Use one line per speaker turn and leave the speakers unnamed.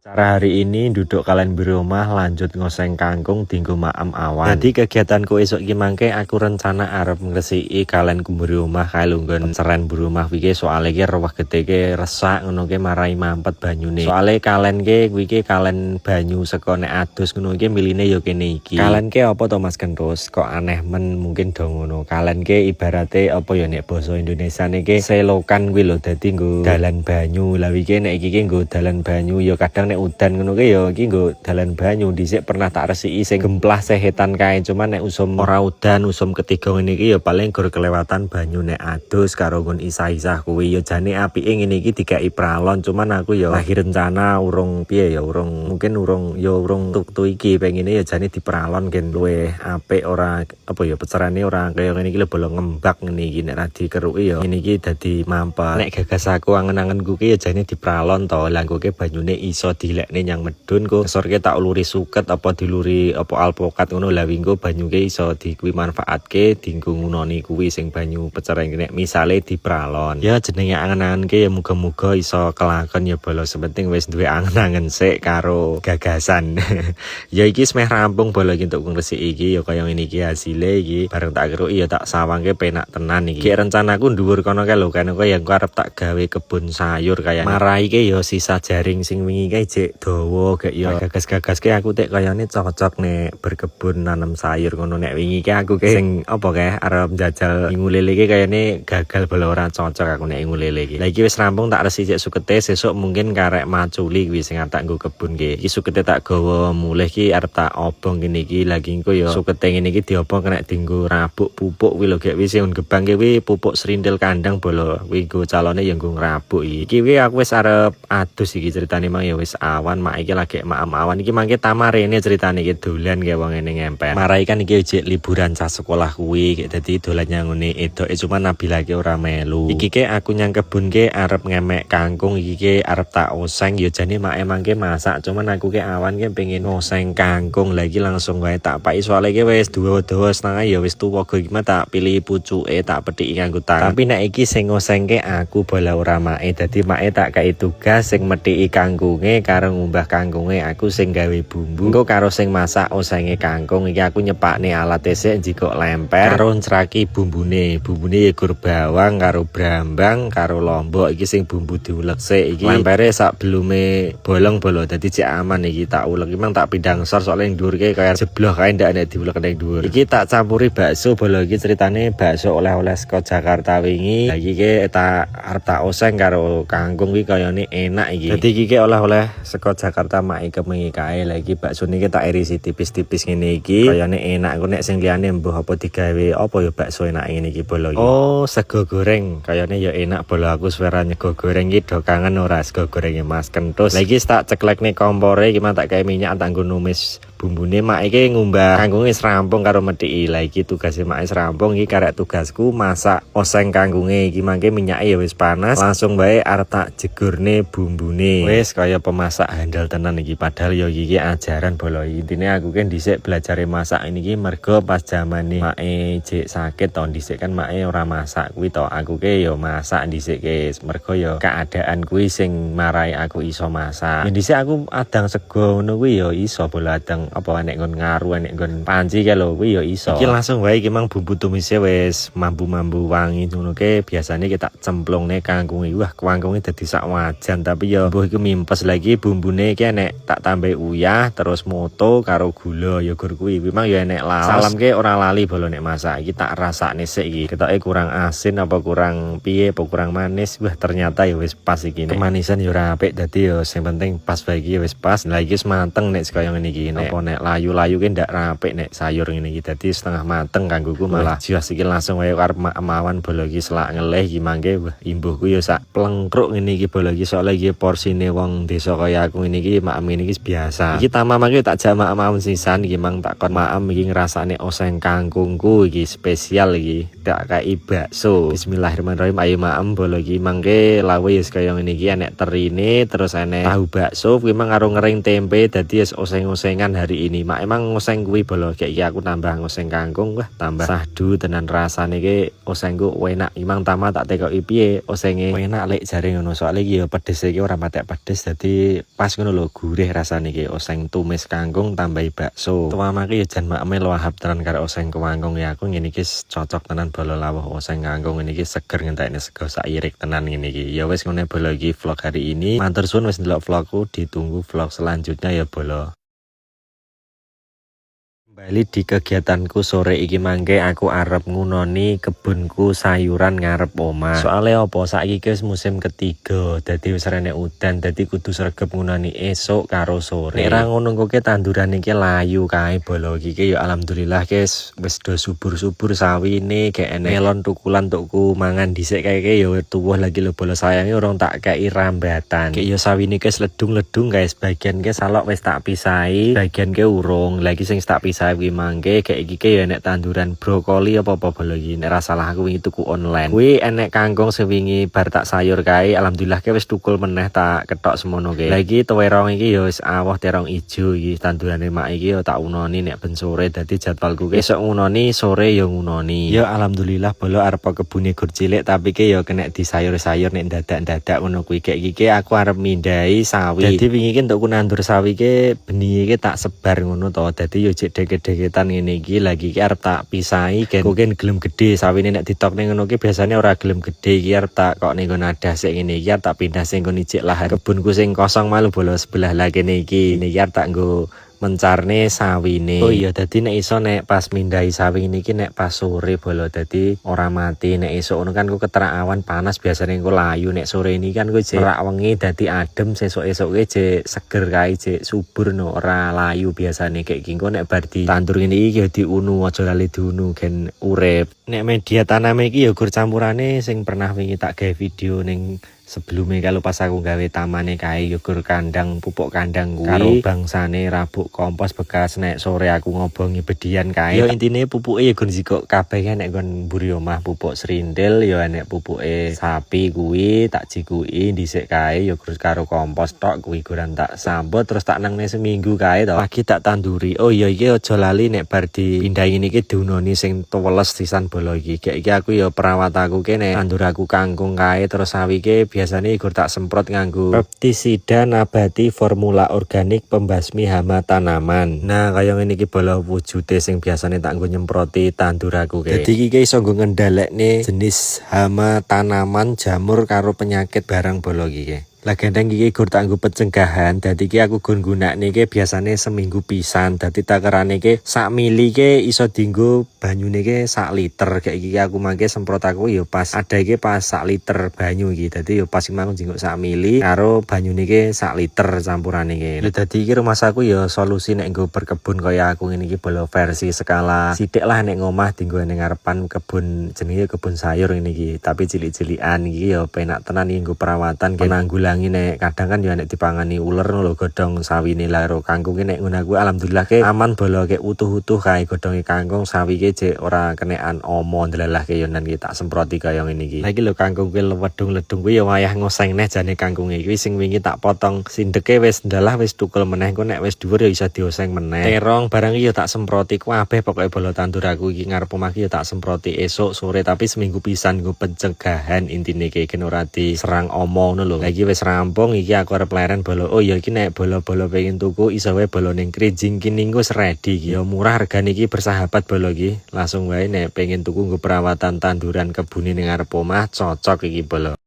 Cara hari ini duduk kalian di rumah lanjut ngoseng kangkung dinggo maem awan. Jadi kegiatanku esok iki mangke aku rencana arep ngresiki kalian ku rumah kae lunggon seren rumah iki soalnya ki rewah gede ki resak ngono ki marai mampet banyune. Soale kalian ki kuwi ki kalian banyu saka nek adus ngono iki miline ya kene iki. Kalian ki apa to Mas Kentus? Kok aneh men mungkin do ngono. Kalian ki ibarate apa ya nek basa Indonesia niki selokan kuwi lho dadi nggo dalan banyu. Lah iki nek iki nggo dalan banyu ya kadang nek udan ngono ki ya iki nggo dalan banyu. Dhisik pernah tak resiki sing gemplah sehetan kae, cuman nek usum ora udan usum ketiga ngene iki ya paling gur kelewatan banyu nek adus karo nggon isah-isah kuwi ya jane apike ngene iki dikai pralon, cuman aku ya lagi rencana urung piye ya urung tuktu iki pengine ya jane dipralon gen luwe apik ora apa ya pecerane ora kaya ngene iki lho bolong ngembak ngene iki nek ra dikeruki ya ngene iki dadi mampet. Nek gagas aku angen-angenku ki ya jane dipralon to. Lah engko ki banyune iso dilekne yang medun kok kesorke tak uluri suket apa diluri apa alpokat ngono. Lah wingko banyuke iso dikuwi manfaatke dinggo ngunoni kuwi sing banyu pecereng nek misale dipralon. Ya jenenge angen-angenke ya muga-muga iso kelakon ya bolo sepenting wis duwe angen-angen sik karo gagasan. Ya iki semeh rampung bolo iki untuk ngresiki iki ya kaya ngene iki hasile iki bareng tak keruki ya tak sawangke penak tenan iki. Rencanaku dhuwur kono kae lho kan kaya arep tak gawe kebun sayur kaya marai ke ya sisa jaring sing wingi kae jek dawa gak ya gagas-gagas ke aku tek kayane cocok nek berkebun nanam sayur ngono. Nek wingi ke aku ke sing apa kae arep njajal ngulele ke kayane gagal bolo ora cocok aku nek ngulele iki. Lah iki wis rampung tak resi cek sukete sesuk mungkin karek maculi kuwi sing tak nggo kebun ke. Iki sukete tak gawa mulih ki arep tak obong kene iki lagi engko ya sukete ngene iki diobong kena dinggo rabuk pupuk kuwi lho gek wis sing gebang ki kuwi pupuk serindil kandang bolo kuwi nggo calone ya nggo ngrabuk iki. Iki aku wis arep adus iki ceritane mang ya wis awan mak iki lagi maem awan iki mangke tamarene ceritane iki dolan ke wong ngene ngempel. Marai kan iki jek liburan cah sekolah kuwi gek dadi dolan nyang ngene edoke cuma Nabila ki ora melu. Iki ke aku nyang kebun ke arep ngemek kangkung iki ke arep tak oseng ya jane mak emangke masak cuman aku ke awan ke pengen oseng kangkung lagi langsung wae tak paki soalnya ke wis dawa-dawa setengah ya wis tuwa go iki tak pilih pucuke tak pethiki kanggo tangan. Tapi nek iki sing ngosengke aku bola ora mae dadi mae tak kai tugas sing methiki kangkunge karo ngumbah kangkunge aku sing gawe bumbu. Engko karo sing masak osenge kangkung iki aku nyepakne alat esek jikok lemper karo ncraki bumbune ya gur bawang karo brambang karo lombok iki sing bumbu diulek sik iki lempere sak belume bolong bolo dadi cek aman iki tak ulek memang tak pindang sor soalnya yang dhuwur ki kaya jebloh kae ndak nek diulek ning dhuwur. Iki tak campuri bakso bolo iki ceritane bakso oleh-oleh saka Jakarta wingi. Lah iki ke tak arep tak oseng karo kangkung iki kayane enak iki. Dadi iki ke oleh-oleh saka Jakarta mak kemengi kae. Lah iki bakso niki tak irisi tipis-tipis ngene iki kayane enak. Engko nek sing liyane mbuh apa digawe apa ya bakso enak ngene iki bolo iki. Oh, sego goreng kayane ya enak bolo aku suara nyego goreng iki do kangen ora sego goreng Mas Kentus. Lah iki tak ceklekne kompore iki tak kae minyak tak nggo numis bumbune mak iki ngumbah kangkunge wis rampung karo methiki. Lah iki tugase mak wis rampung iki karek tugasku masak oseng kangkunge iki mangke minyake ya wis panas langsung bae arep tak jegurne bumbune. Wis kaya pemasak handal tenan iki padahal ya iki ajaran bolo. Intine aku kan dhisik belajar masak ini iki mergo pas zamane make jek sakit to dhisik kan make ora masak kuwi to aku ke ya masak dhisik ke mergo ya keadaan kuwi sing marai aku iso masak. Ya dhisik aku adang sego ngono kuwi ya iso bolo adang apa nek nggon ngaru nek nggon panci ke lho kuwi ya iso. Iki langsung wae iki mang bumbu tumise wis mambu-mambu wangi ngono ke biasane kita cemplungne kangkung iki. Wah kangkunge dadi sak wajan tapi ya mbuh iku mimpes lagi bumbune iki nek tak tambah uyah terus moto karo gula ya gur kuwi memang ya nek laos. Salam ke ora lali bolo nek masak iki tak rasakne sik iki ketoke kurang asin apa kurang piye apa kurang manis. Wah ternyata ya wis pas iki nek kemanisan ya ora apik dadi ya sing penting pas wae iki wis pas. Lah iki wis mateng nek kaya ngene iki nek nek layu-layu ki ndak rapik nek sayur ngene iki dadi setengah mateng kanggoku malah jiwas iki langsung wae arep mawan bolo iki selak ngeleh iki mangke imbuhku ya sak plengkruk ngene iki bolo iki soalnya iki porsine wong desa kaya aku ngene iki maem ngene iki biasa. Iki tamam iki tak jak maem sisan iki mang tak kon maem iki ngrasane oseng kangkungku iki spesial iki tak kai bakso. Bismillahirrahmanirrahim ayo maem bolo iki mangke lawe wis kaya ngene iki enek terine terus enek tahu bakso kuwi mang karo ngering tempe dadi wis oseng-osengan hari hari ini. Mak emang ngoseng kuwi bolo kayak iki aku tambah ngoseng kangkung wah tambah sahdu tenan rasane iki osengku enak. Imang tama tak tekoki piye osenge enak lek jare ngono. Soale iki ya pedes iki ora patek pedes dadi pas ngono lho gurih rasane iki oseng tumis kangkung tambahi bakso. Tuamake ya jan makme lahap tenan karo oseng kangkung ya aku ngene iki cocok tenan bolo lawuh oseng kangkung ini iki seger ngentekne sego sak irik tenan ngene iki. Ya wis ngene bolo iki vlog hari ini. Matur suwun wis ndelok vlogku, ditunggu vlog selanjutnya ya bolo. Kembali di kegiatanku sore iki mangke aku arep ngunoni kebunku sayuran ngarep omah. Soalnya apa saiki wis musim ketiga, dadi wis rene udan, dadi kudu sregep ngunoni esuk karo sore. Nek ra ngono kok tanduran iki layu kae bolo iki ya alhamdulillah wis do subur-subur sawine, gek enek melon tukulan tukku mangan dhisik kae ya tuwuh lagi lho bolo sayange urung tak kei rambatan. Gek ya sawine wis ledung-ledung guys, bagian ke salok wis tak pisahi, bagian ke urung, lagi sing tak pisahi kuwi mangke kayak iki ya enek tanduran brokoli apa-apa bolo iki. Nek ra salah aku wingi tuku online. Kuwi enek kangkung sewingi bar tak sayur kae alhamdulillah wis tukul meneh tak ketok semono kae. Lagi terong iki ya wis awah terong ijo iki tandurane mak iki ya tak unoni nek ben sore dadi jadwalku esuk ngunoni sore ya ngunoni. Ya alhamdulillah bolo arep kebune gur cilik tapi ki ya kena di sayur-sayur nek dadak-dadak ngono kuwi kayak iki aku arep mindai sawi. Dadi wingi ki entuk nandur sawi ki benih iki tak sebar ngono to. Dadi yo jek deketan ngene iki lagi iki arep tak pisahi gen gelem gede sawine nek ditokne ngono ki biasanya ora gelem gede iki arep tak kok ning nggon adah sik ngene iki arep tak pindah sing nggon ijik lahan kebunku sing kosong malu bolo sebelah lagi niki arep tak nggo mencarne sawine. Oh iya dadi nek iso nek pas mindai sawi niki nek pas sore bolo dadi ora mati. Nek esuk ngono kan ku keterak awan panas biasane ku layu, nek sore ini kan ku jek rak wengi dadi adem, sesuk-esuke jek seger kae jek subur no ora layu biasane kayak gingko nek bar di tandur ngene iki ya diunu aja lali diunu gen urip. Nek media tanam iki ya gur campurane sing pernah wingi tak gawe video ning sebelumnya kalau pas aku gawe tamane kae yukur kandang pupuk kandang kuwi karo bangsane rabuk kompos bekas nek sore aku ngobongi bedian kae. Ya intine pupuke ya gon sikok kabeh nek gon mburi omah pupuk serindil ya nek pupuke sapi kuwi tak jikuki dhisik kae ya karo kompos tok kuwi goran tak sambut terus tak nangne seminggu kae to. Pagi tak tanduri. Oh iya iki aja lali nek bar dipindahi niki diunoni sing tuweles sisan bolo iki. Kayak iki aku ya perawat aku kene tandur aku kangkung kae terus sawi ke biasanya gur tak semprot nganggo pestisida nabati formula organik pembasmi hama tanaman. Nah kaya ngene iki bolo wujude sing biasanya tak nggo nyemproti tandur aku kae. Dadi iki iso nggo ngendhalekne jenis hama tanaman jamur karo penyakit barang bolo iki. Lah gendeng iki gur tak nggo pencegahan dadi iki aku gun gunakne iki biasane seminggu pisan dadi takerane iki sak mili iki iso dienggo banyune iki sak liter kayak iki aku mangke semprot aku ya pas ada iki pas sak liter banyu iki dadi ya pas mang jenguk sak mili karo banyune iki sak liter campurane iki. Lha dadi iki rumah saku ya solusi nek nggo berkebun kaya aku ngene iki bolo versi skala sithik lah nek ngomah dienggo ning ngarepan kebun jenenge kebun sayur ngene iki tapi cilik-cilikan iki ya penak tenan iki nggo perawatan penanggulangan. Nek kadang kan ya nek dipangani uler lho godhong sawine laro kangkung nek ngono aku alhamdulillah ke aman bolo ke utuh-utuh kae godhonge kangkung sawi ke jek ora kenekan omo ndelalah ke yo nan ki tak semproti kaya ngene iki. Lah iki lho kangkung kuwi wedung-ledung kuwi ya wayah ngoseng neh jane kangkunge iki sing wingi tak potong sindeke wis ndalah wis tukul meneh ku nek wis dhuwur ya iso dioseng meneh. Terong barang iki ya tak semproti kabeh pokoke bolo tandur aku iki ngarep omah iki ya tak semproti esuk sore tapi seminggu pisan nggo pencegahan intine iki gen ora diserang omo ngono lho. Lah iki wis rampung iki aku arep leren bolo. Oh ya iki nek bolo-bolo pengen tuku iso wae bolo ning Krijing kini nggo ready iki. Ya murah regane iki bersahabat bolo iki. Langsung wae nek pengen tuku nggo perawatan tanduran kebune ning arep omah cocok iki bolo.